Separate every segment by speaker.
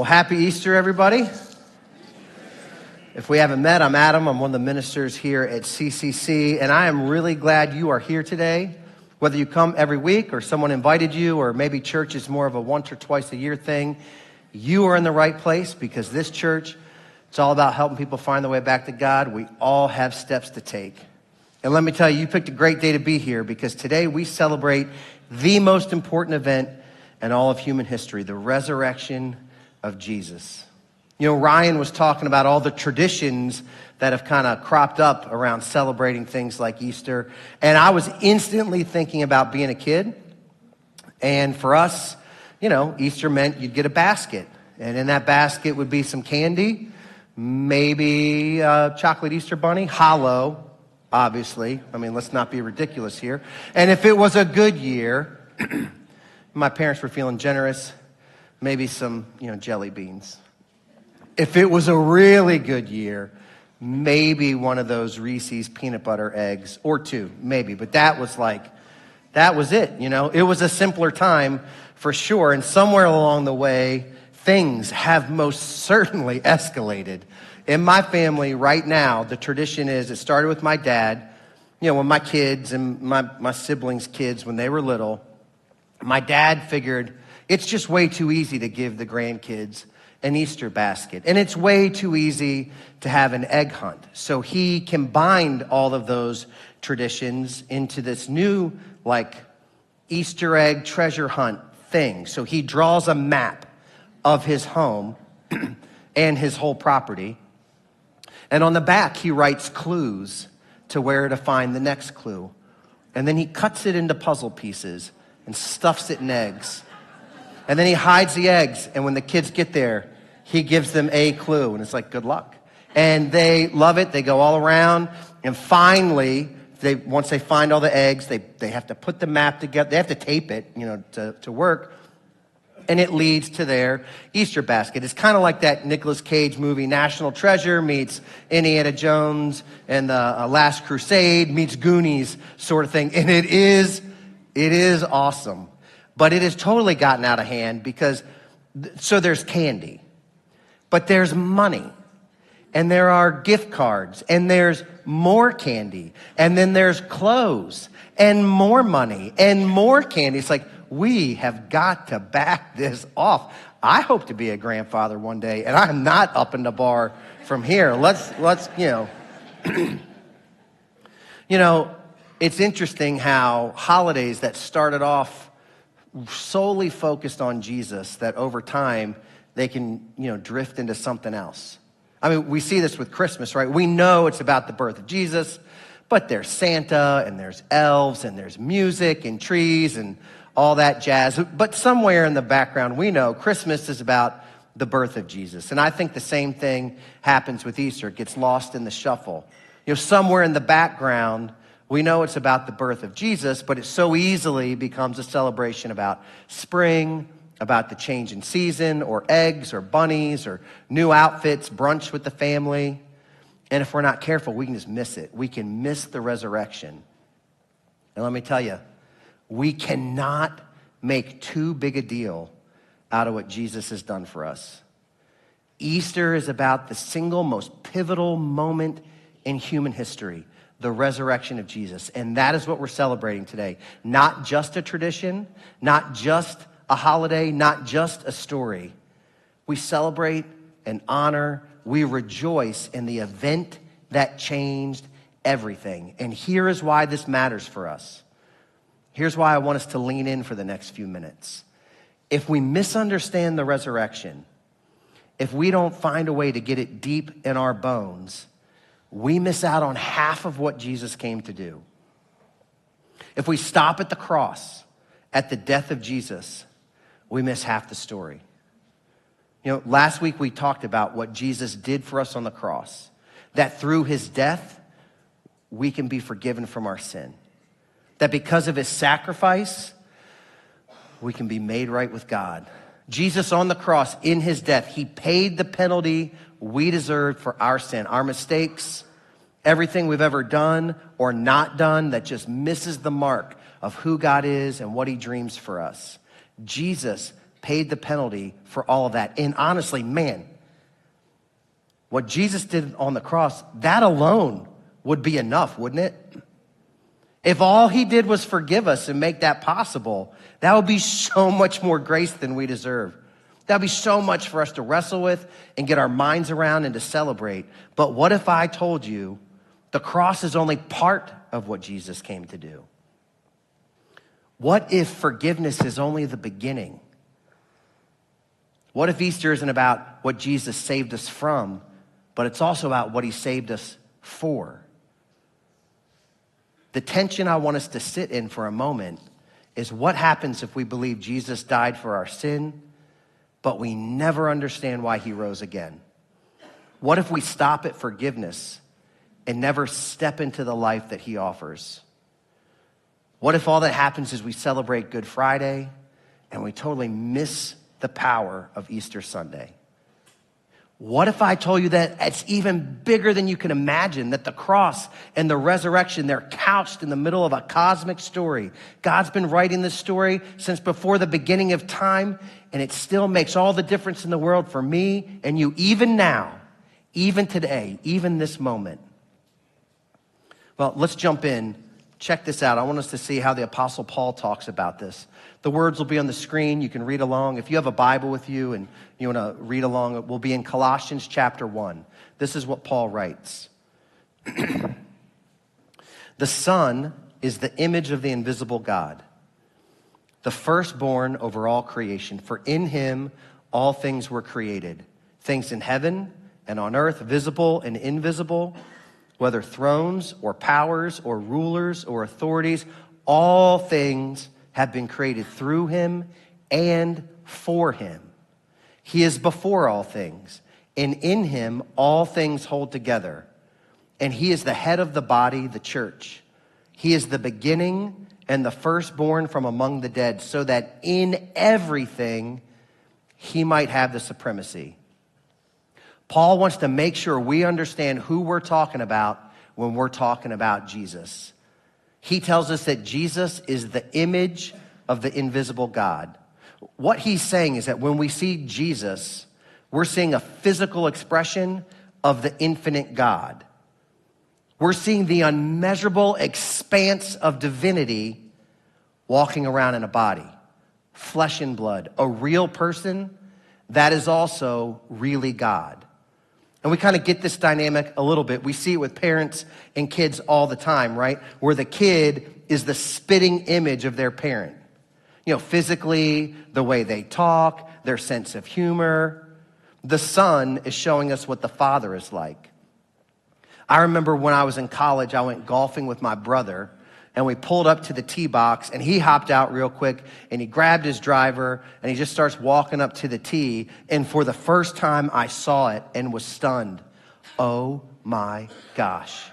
Speaker 1: Well, happy Easter, everybody. If we haven't met, I'm Adam. I'm one of the ministers here at CCC, and I am really glad you are here today. Whether you come every week or someone invited you, or maybe church is more of a once or twice a year thing, you are in the right place because this church, it's all about helping people find their way back to God. We all have steps to take. And let me tell you, you picked a great day to be here because today we celebrate the most important event in all of human history, the resurrection of Jesus. You know, Ryan was talking about all the traditions that have kind of cropped up around celebrating things like Easter. And I was instantly thinking about being a kid. And for us, you know, Easter meant you'd get a basket. And in that basket would be some candy, maybe a chocolate Easter bunny, hollow, obviously. I mean, let's not be ridiculous here. And if it was a good year, my parents were feeling generous, maybe some, jelly beans. If it was a really good year, maybe one of those Reese's peanut butter eggs, or two, maybe. But that was it, It was a simpler time for sure. And somewhere along the way, things have most certainly escalated. In my family right now, the tradition is, it started with my dad. When my kids and my siblings' kids, when they were little, my dad figured it's just way too easy to give the grandkids an Easter basket. And it's way too easy to have an egg hunt. So he combined all of those traditions into this new, Easter egg treasure hunt thing. So he draws a map of his home and his whole property. And on the back, he writes clues to where to find the next clue. And then he cuts it into puzzle pieces and stuffs it in eggs. And then he hides the eggs. And when the kids get there, he gives them a clue. And it's like, good luck. And they love it. They go all around. And finally, once they find all the eggs, they have to put the map together. They have to tape it, to work. And it leads to their Easter basket. It's kind of like that Nicolas Cage movie, National Treasure meets Indiana Jones and the Last Crusade meets Goonies sort of thing. And it is awesome. But it has totally gotten out of hand because, so there's candy, but there's money, and there are gift cards, and there's more candy, and then there's clothes, and more money, and more candy. It's like, we have got to back this off. I hope to be a grandfather one day, and I'm not upping the bar from here. Let's it's interesting how holidays that started off solely focused on Jesus, that over time they can, drift into something else. I mean, we see this with Christmas, right? We know it's about the birth of Jesus, but there's Santa and there's elves and there's music and trees and all that jazz. But somewhere in the background, we know Christmas is about the birth of Jesus. And I think the same thing happens with Easter. It gets lost in the shuffle. Somewhere in the background, we know it's about the birth of Jesus, but it so easily becomes a celebration about spring, about the change in season, or eggs, or bunnies, or new outfits, brunch with the family. And if we're not careful, we can just miss it. We can miss the resurrection. And let me tell you, we cannot make too big a deal out of what Jesus has done for us. Easter is about the single most pivotal moment in human history, the resurrection of Jesus. And that is what we're celebrating today. Not just a tradition, not just a holiday, not just a story. We celebrate and honor, we rejoice in the event that changed everything. And here is why this matters for us. Here's why I want us to lean in for the next few minutes. If we misunderstand the resurrection, if we don't find a way to get it deep in our bones, we miss out on half of what Jesus came to do. If we stop at the cross, at the death of Jesus, we miss half the story. Last week we talked about what Jesus did for us on the cross, that through his death, we can be forgiven from our sin. That because of his sacrifice, we can be made right with God. Jesus on the cross, in his death, he paid the penalty we deserved for our sin, our mistakes, everything we've ever done or not done that just misses the mark of who God is and what he dreams for us. Jesus paid the penalty for all of that. And honestly, man, what Jesus did on the cross, that alone would be enough, wouldn't it? If all he did was forgive us and make that possible, that would be so much more grace than we deserve. That would be so much for us to wrestle with and get our minds around and to celebrate. But what if I told you the cross is only part of what Jesus came to do? What if forgiveness is only the beginning? What if Easter isn't about what Jesus saved us from, but it's also about what he saved us for? The tension I want us to sit in for a moment is what happens if we believe Jesus died for our sin, but we never understand why he rose again? What if we stop at forgiveness and never step into the life that he offers? What if all that happens is we celebrate Good Friday and we totally miss the power of Easter Sunday? What if I told you that it's even bigger than you can imagine, that the cross and the resurrection, they're couched in the middle of a cosmic story? God's been writing this story since before the beginning of time, and it still makes all the difference in the world for me and you, even now, even today, even this moment. Well, let's jump in. Check this out. I want us to see how the Apostle Paul talks about this. The words will be on the screen. You can read along. If you have a Bible with you and you want to read along, it will be in Colossians chapter 1. This is what Paul writes. The Son is the image of the invisible God, the firstborn over all creation. For in him all things were created, things in heaven and on earth, visible and invisible, whether thrones or powers or rulers or authorities, all things have been created through him and for him. He is before all things, and in him all things hold together. And he is the head of the body, the church. He is the beginning and the firstborn from among the dead, so that in everything he might have the supremacy. Paul wants to make sure we understand who we're talking about when we're talking about Jesus. He tells us that Jesus is the image of the invisible God. What he's saying is that when we see Jesus, we're seeing a physical expression of the infinite God. We're seeing the unmeasurable expanse of divinity walking around in a body, flesh and blood, a real person that is also really God. And we kind of get this dynamic a little bit. We see it with parents and kids all the time, right? Where the kid is the spitting image of their parent. You know, physically, the way they talk, their sense of humor. The son is showing us what the father is like. I remember when I was in college, I went golfing with my brother, and we pulled up to the tee box, and he hopped out real quick, and he grabbed his driver, and he just starts walking up to the tee. And for the first time, I saw it and was stunned. Oh my gosh.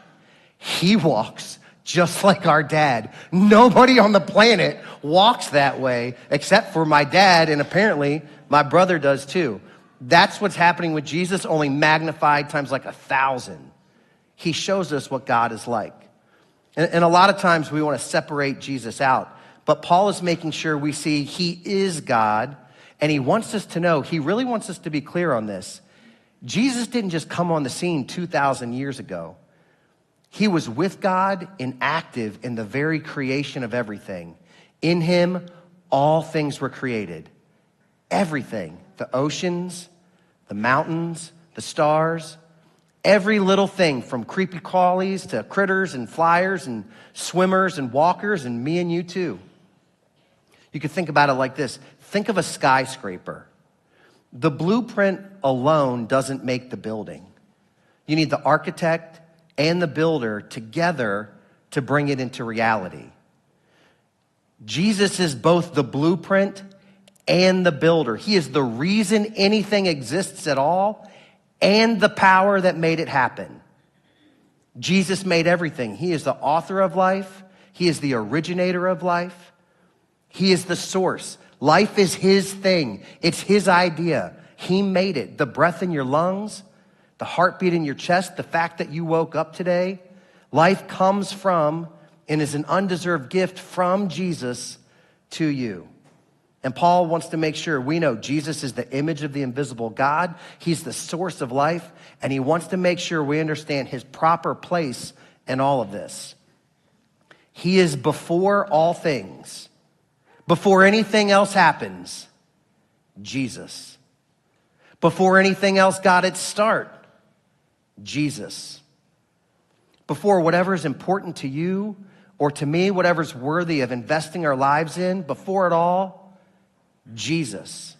Speaker 1: He walks just like our dad. Nobody on the planet walks that way except for my dad, and apparently my brother does too. That's what's happening with Jesus, only magnified times like 1,000. He shows us what God is like. And a lot of times we want to separate Jesus out. But Paul is making sure we see he is God, and he wants us to know, he really wants us to be clear on this. Jesus didn't just come on the scene 2,000 years ago. He was with God and active in the very creation of everything. In him, all things were created. Everything. The oceans, the mountains, the stars, every little thing from creepy crawlies to critters and flyers and swimmers and walkers and me and you too. You could think about it like this. Think of a skyscraper. The blueprint alone doesn't make the building. You need the architect and the builder together to bring it into reality. Jesus is both the blueprint and the builder. He is the reason anything exists at all and the power that made it happen. Jesus made everything. He is the author of life. He is the originator of life. He is the source. Life is his thing. It's his idea. He made it. The breath in your lungs, the heartbeat in your chest, the fact that you woke up today, life comes from and is an undeserved gift from Jesus to you. And Paul wants to make sure we know Jesus is the image of the invisible God. He's the source of life, and he wants to make sure we understand his proper place in all of this. He is before all things. Before anything else happens, Jesus. Before anything else got its start, Jesus. Before whatever's important to you or to me, whatever's worthy of investing our lives in, before it all, Jesus.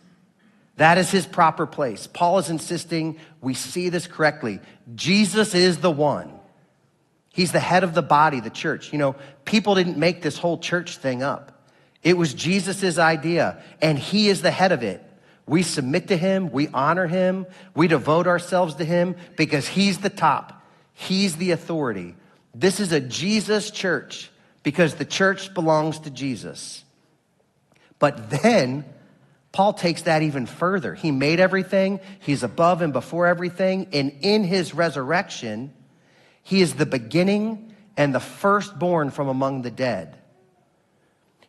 Speaker 1: That is his proper place. Paul is insisting we see this correctly. Jesus is the one. He's the head of the body, the church. You know, people didn't make this whole church thing up. It was Jesus's idea, and he is the head of it. We submit to him, we honor him, we devote ourselves to him because he's the top. He's the authority. This is a Jesus church because the church belongs to Jesus. But then Paul takes that even further. He made everything. He's above and before everything. And in his resurrection, he is the beginning and the firstborn from among the dead.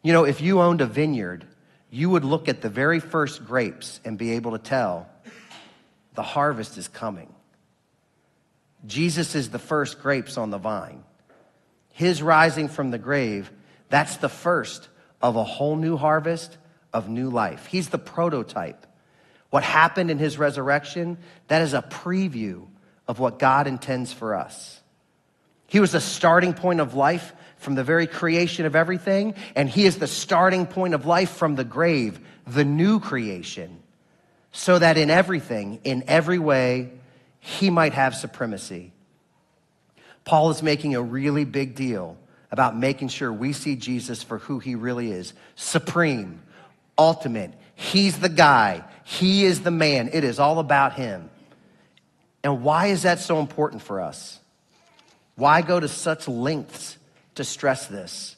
Speaker 1: You know, if you owned a vineyard, you would look at the very first grapes and be able to tell the harvest is coming. Jesus is the first grapes on the vine. His rising from the grave, that's the first of a whole new harvest of new life. He's the prototype. What happened in his resurrection, that is a preview of what God intends for us. He was the starting point of life from the very creation of everything, and he is the starting point of life from the grave, the new creation, so that in everything, in every way, he might have supremacy. Paul is making a really big deal about making sure we see Jesus for who he really is. Supreme, ultimate. He's the guy. He is the man. It is all about him. And why is that so important for us? Why go to such lengths to stress this?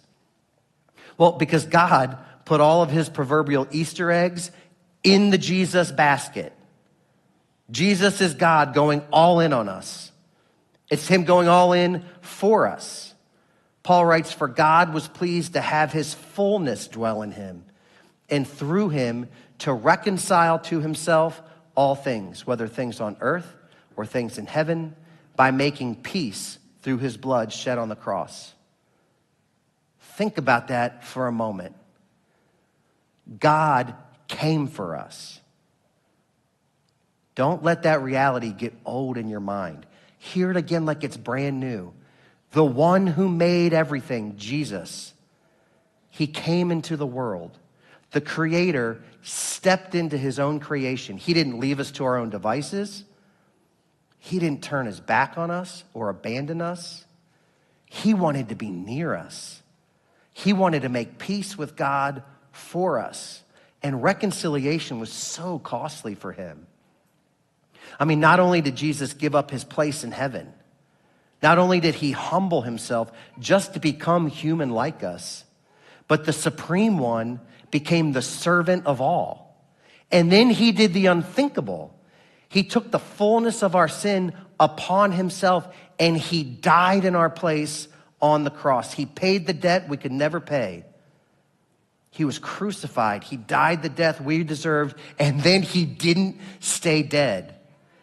Speaker 1: Well, because God put all of his proverbial Easter eggs in the Jesus basket. Jesus is God going all in on us. It's him going all in for us. Paul writes, for God was pleased to have his fullness dwell in him, and through him to reconcile to himself all things, whether things on earth or things in heaven, by making peace through his blood shed on the cross. Think about that for a moment. God came for us. Don't let that reality get old in your mind. Hear it again like it's brand new. The one who made everything, Jesus, he came into the world. The Creator stepped into his own creation. He didn't leave us to our own devices. He didn't turn his back on us or abandon us. He wanted to be near us. He wanted to make peace with God for us. And reconciliation was so costly for him. I mean, not only did Jesus give up his place in heaven, not only did he humble himself just to become human like us, but the Supreme One became the servant of all. And then he did the unthinkable. He took the fullness of our sin upon himself, and he died in our place on the cross. He paid the debt we could never pay. He was crucified. He died the death we deserved, and then he didn't stay dead.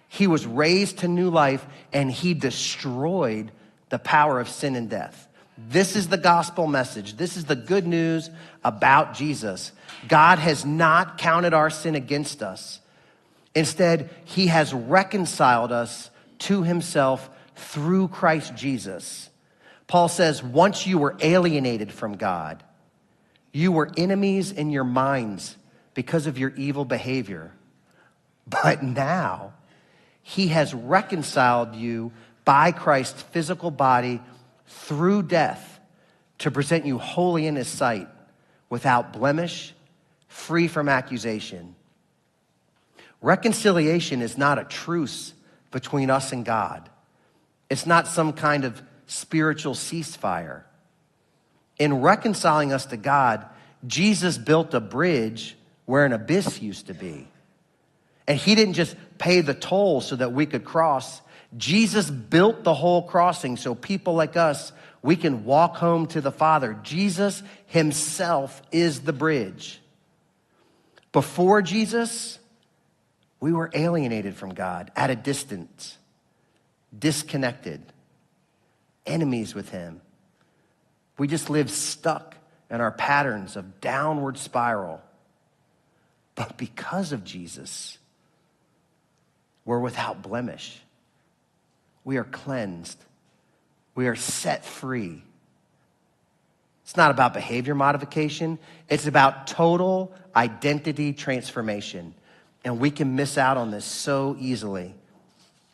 Speaker 1: He was raised to new life, and he destroyed the power of sin and death. This is the gospel message. This is the good news about Jesus. God has not counted our sin against us. Instead, he has reconciled us to himself through Christ Jesus. Paul says, once you were alienated from God, you were enemies in your minds because of your evil behavior. But now, he has reconciled you by Christ's physical body through death to present you holy in his sight, without blemish, free from accusation. Reconciliation is not a truce between us and God. It's not some kind of spiritual ceasefire. In reconciling us to God, Jesus built a bridge where an abyss used to be. And he didn't just pay the toll so that we could cross. Jesus built the whole crossing so people like us, we can walk home to the Father. Jesus himself is the bridge. Before Jesus, we were alienated from God, at a distance, disconnected, enemies with him. We just lived stuck in our patterns of downward spiral. But because of Jesus, we're without blemish. We are cleansed. We are set free. It's not about behavior modification. It's about total identity transformation. And we can miss out on this so easily.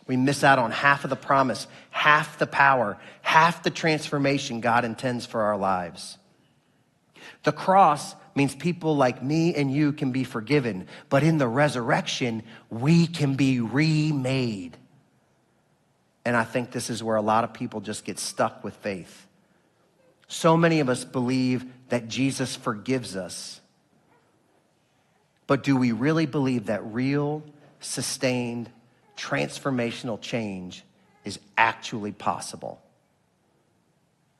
Speaker 1: We miss out on half of the promise, half the power, half the transformation God intends for our lives. The cross means people like me and you can be forgiven. But in the resurrection, we can be remade. And I think this is where a lot of people just get stuck with faith. So many of us believe that Jesus forgives us. But do we really believe that real, sustained, transformational change is actually possible?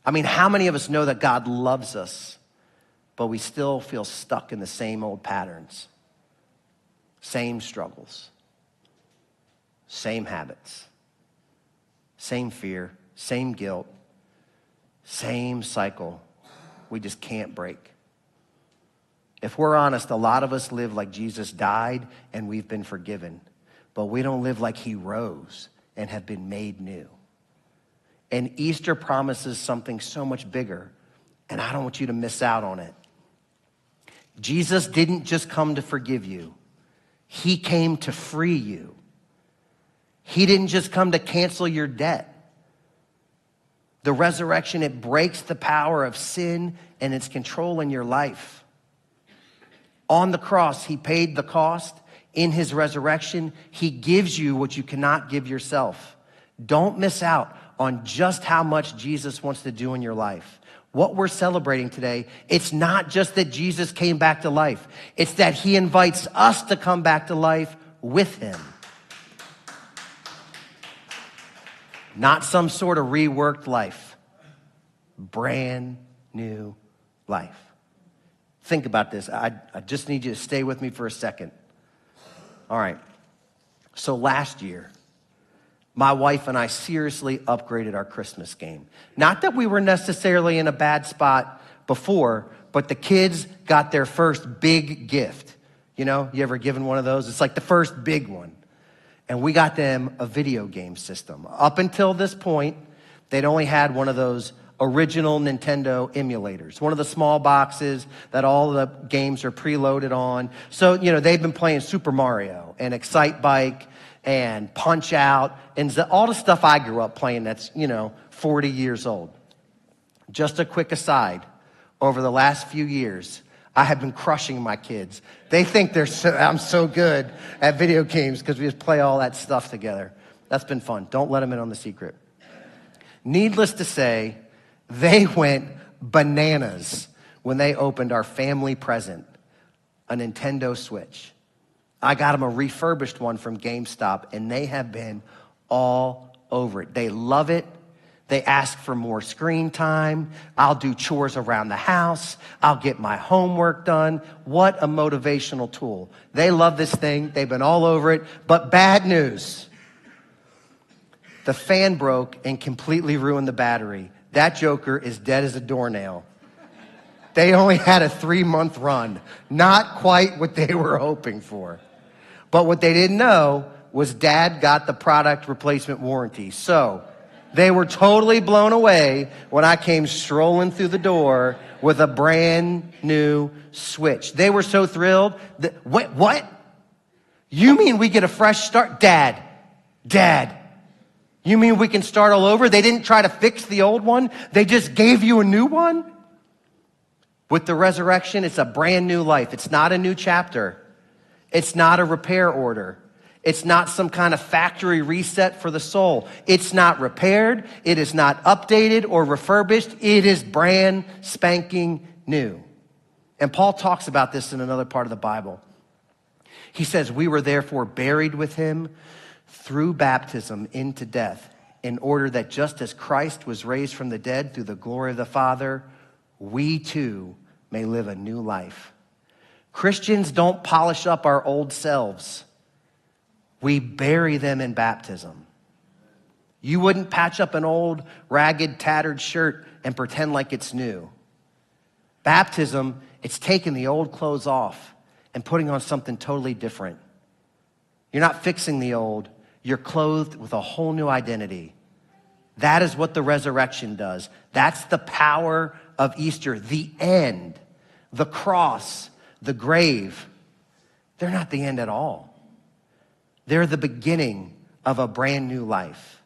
Speaker 1: I mean, how many of us know that God loves us, but we still feel stuck in the same old patterns, same struggles, same habits, same fear, same guilt, same cycle we just can't break? If we're honest, a lot of us live like Jesus died and we've been forgiven, but we don't live like he rose and have been made new. And Easter promises something so much bigger, and I don't want you to miss out on it. Jesus didn't just come to forgive you. He came to free you. He didn't just come to cancel your debt. The resurrection, it breaks the power of sin and its control in your life. On the cross, he paid the cost. In his resurrection, he gives you what you cannot give yourself. Don't miss out on just how much Jesus wants to do in your life. What we're celebrating today, it's not just that Jesus came back to life. It's that he invites us to come back to life with him. Not some sort of reworked life. Brand new life. Think about this. I just need you to stay with me for a second. All right. So last year, my wife and I seriously upgraded our Christmas game. Not that we were necessarily in a bad spot before, but the kids got their first big gift. You know, you ever given one of those? It's like the first big one. And we got them a video game system. Up until this point, they'd only had one of those original Nintendo emulators, one of the small boxes that all the games are preloaded on. So, you know, they've been playing Super Mario and Excite Bike and Punch Out and all the stuff I grew up playing that's, 40 years old. Just a quick aside, over the last few years, I have been crushing my kids. They think I'm so good at video games because we just play all that stuff together. That's been fun. Don't let them in on the secret. Needless to say, they went bananas when they opened our family present, a Nintendo Switch. I got them a refurbished one from GameStop, and they have been all over it. They love it. They ask for more screen time. I'll do chores around the house. I'll get my homework done. What a motivational tool. They love this thing. They've been all over it. But bad news. The fan broke and completely ruined the battery. That joker is dead as a doornail. They only had a 3-month run. Not quite what they were hoping for. But what they didn't know was Dad got the product replacement warranty. So they were totally blown away when I came strolling through the door with a brand new Switch. They were so thrilled. Wait, what? You mean we get a fresh start? Dad, you mean we can start all over? They didn't try to fix the old one. They just gave you a new one? With the resurrection, it's a brand new life. It's not a new chapter. It's not a repair order. It's not some kind of factory reset for the soul. It's not repaired. It is not updated or refurbished. It is brand spanking new. And Paul talks about this in another part of the Bible. He says, we were therefore buried with him through baptism into death, in order that just as Christ was raised from the dead through the glory of the Father, we too may live a new life. Christians don't polish up our old selves. We bury them in baptism. You wouldn't patch up an old, ragged, tattered shirt and pretend like it's new. Baptism, it's taking the old clothes off and putting on something totally different. You're not fixing the old. You're clothed with a whole new identity. That is what the resurrection does. That's the power of Easter. The end, the cross, the grave, they're not the end at all. They're the beginning of a brand new life.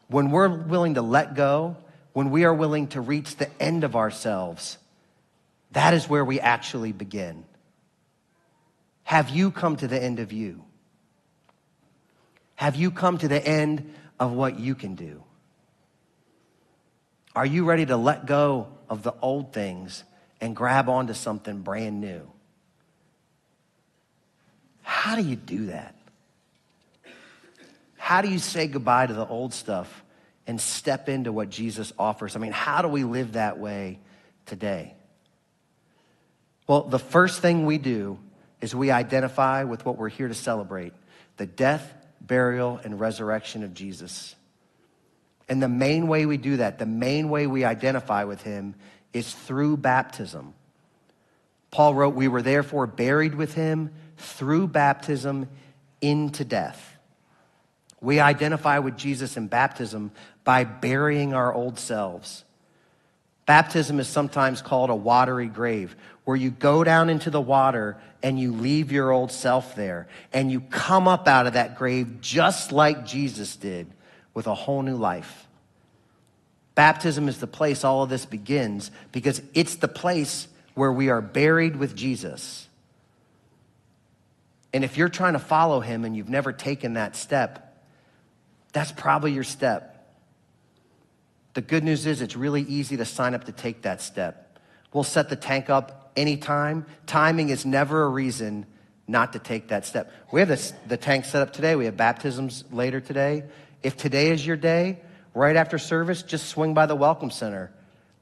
Speaker 1: When we're willing to let go, when we are willing to reach the end of ourselves, that is where we actually begin. Have you come to the end of you? Have you come to the end of what you can do? Are you ready to let go of the old things and grab onto something brand new? How do you do that? How do you say goodbye to the old stuff and step into what Jesus offers? I mean, how do we live that way today? Well, the first thing we do is we identify with what we're here to celebrate, the death, burial, and resurrection of Jesus. And the main way we do that, the main way we identify with him is through baptism. Paul wrote, we were therefore buried with him through baptism into death. We identify with Jesus in baptism by burying our old selves. Baptism is sometimes called a watery grave, where you go down into the water and you leave your old self there, and you come up out of that grave just like Jesus did, with a whole new life. Baptism is the place all of this begins, because it's the place where we are buried with Jesus. And if you're trying to follow him and you've never taken that step, that's probably your step. The good news is it's really easy to sign up to take that step. We'll set the tank up anytime. Timing is never a reason not to take that step. We have the tank set up today. We have baptisms later today. If today is your day, right after service, just swing by the Welcome Center.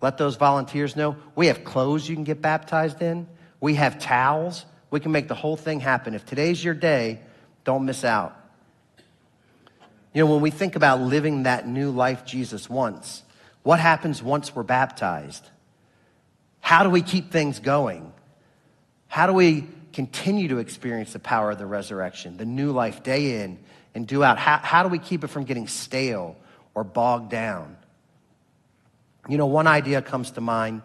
Speaker 1: Let those volunteers know. We have clothes you can get baptized in. We have towels. We can make the whole thing happen. If today's your day, don't miss out. You know, when we think about living that new life Jesus wants, what happens once we're baptized? How do we keep things going? How do we continue to experience the power of the resurrection, the new life day in and day out? How do we keep it from getting stale or bogged down? You know, one idea comes to mind,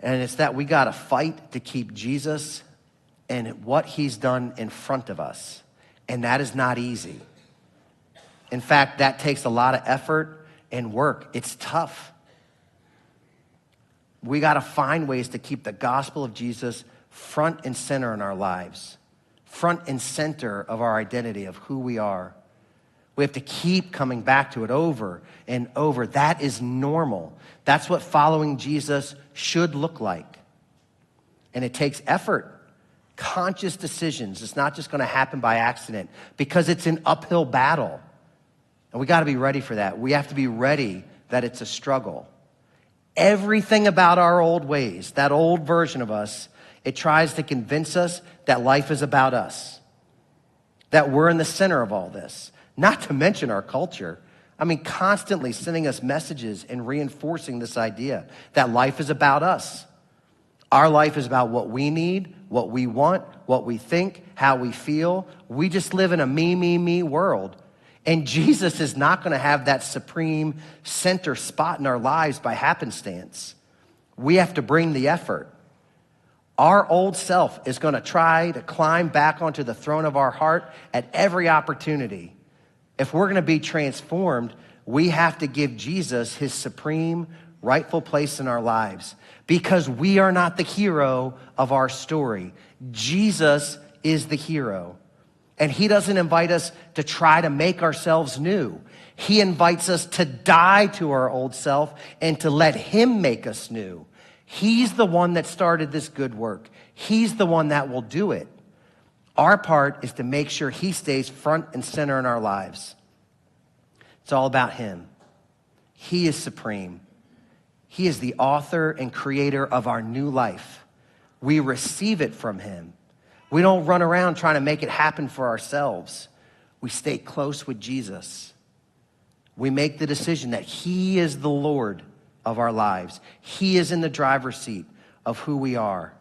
Speaker 1: and it's that we got to fight to keep Jesus and what he's done in front of us. And that is not easy. In fact, that takes a lot of effort and work. It's tough. We got to find ways to keep the gospel of Jesus front and center in our lives, front and center of our identity, of who we are. We have to keep coming back to it over and over. That is normal. That's what following Jesus should look like. And it takes effort, conscious decisions. It's not just going to happen by accident, because it's an uphill battle. And we got to be ready for that. We have to be ready that it's a struggle. Everything about our old ways, that old version of us, it tries to convince us that life is about us, that we're in the center of all this. Not to mention our culture. I mean, constantly sending us messages and reinforcing this idea that life is about us. Our life is about what we need, what we want, what we think, how we feel. We just live in a me world. And Jesus is not going to have that supreme center spot in our lives by happenstance. We have to bring the effort. Our old self is going to try to climb back onto the throne of our heart at every opportunity. If we're going to be transformed, we have to give Jesus his supreme, rightful place in our lives, because we are not the hero of our story. Jesus is the hero. And he doesn't invite us to try to make ourselves new. He invites us to die to our old self and to let him make us new. He's the one that started this good work. He's the one that will do it. Our part is to make sure he stays front and center in our lives. It's all about him. He is supreme. He is the author and creator of our new life. We receive it from him. We don't run around trying to make it happen for ourselves. We stay close with Jesus. We make the decision that he is the Lord of our lives. He is in the driver's seat of who we are.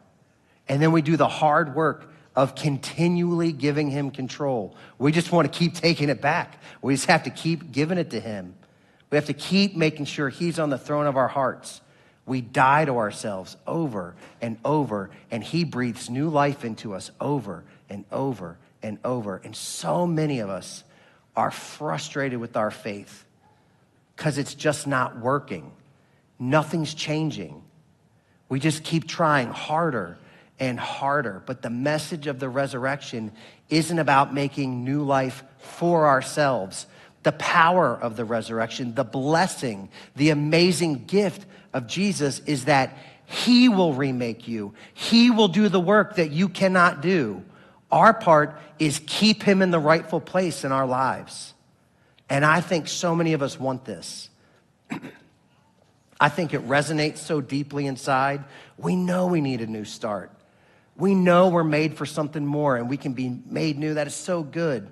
Speaker 1: And then we do the hard work of continually giving him control. We just want to keep taking it back. We just have to keep giving it to him. We have to keep making sure he's on the throne of our hearts. We die to ourselves over and over, and he breathes new life into us over and over and over. And so many of us are frustrated with our faith because it's just not working. Nothing's changing. We just keep trying harder and harder. But the message of the resurrection isn't about making new life for ourselves. The power of the resurrection, the blessing, the amazing gift of Jesus is that he will remake you. He will do the work that you cannot do. Our part is keep him in the rightful place in our lives. And I think so many of us want this. I think it resonates so deeply inside. We know we need a new start. We know we're made for something more and we can be made new. That is so good.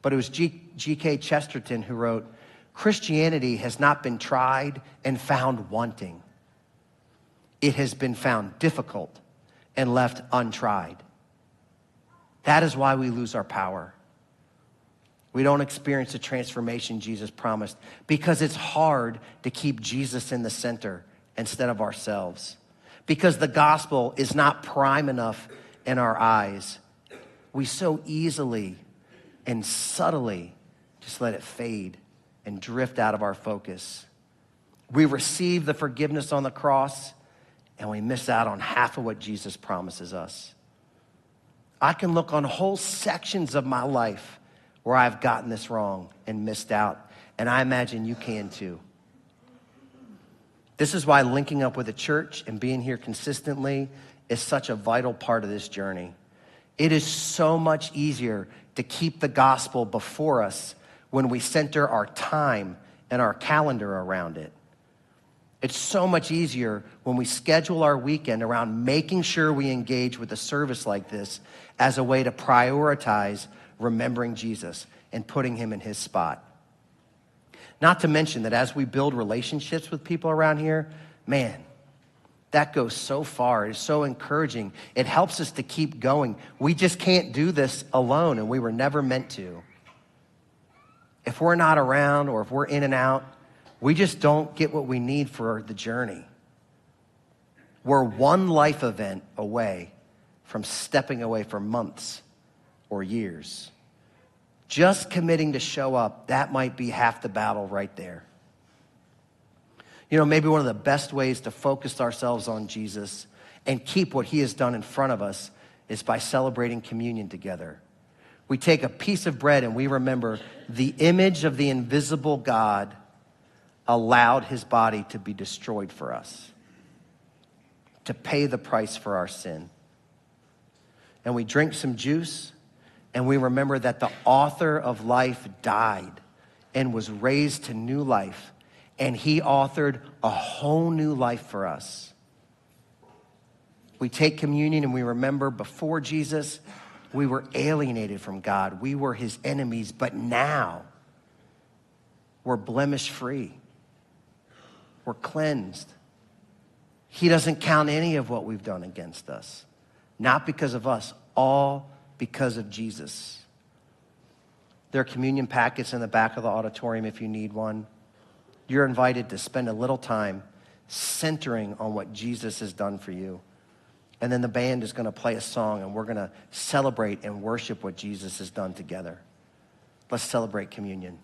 Speaker 1: But it was G.K. Chesterton who wrote, Christianity has not been tried and found wanting. It has been found difficult and left untried. That is why we lose our power. We don't experience the transformation Jesus promised because it's hard to keep Jesus in the center instead of ourselves. Because the gospel is not prime enough in our eyes. We so easily and subtly just let it fade and drift out of our focus. We receive the forgiveness on the cross and we miss out on half of what Jesus promises us. I can look on whole sections of my life where I've gotten this wrong and missed out, and I imagine you can too. This is why linking up with a church and being here consistently is such a vital part of this journey. It is so much easier to keep the gospel before us when we center our time and our calendar around it. It's so much easier when we schedule our weekend around making sure we engage with a service like this as a way to prioritize remembering Jesus and putting him in his spot. Not to mention that as we build relationships with people around here, man, that goes so far. It's so encouraging. It helps us to keep going. We just can't do this alone, and we were never meant to. If we're not around or if we're in and out, we just don't get what we need for the journey. We're one life event away from stepping away for months or years. Just committing to show up, that might be half the battle right there. You know, maybe one of the best ways to focus ourselves on Jesus and keep what he has done in front of us is by celebrating communion together. We take a piece of bread and we remember the image of the invisible God allowed his body to be destroyed for us, to pay the price for our sin. And we drink some juice and we remember that the author of life died and was raised to new life. And he authored a whole new life for us. We take communion and we remember before Jesus, we were alienated from God. We were his enemies, but now we're blemish free. We're cleansed. He doesn't count any of what we've done against us. Not because of us, all because of Jesus. There are communion packets in the back of the auditorium if you need one. You're invited to spend a little time centering on what Jesus has done for you. And then the band is going to play a song and we're going to celebrate and worship what Jesus has done together. Let's celebrate communion.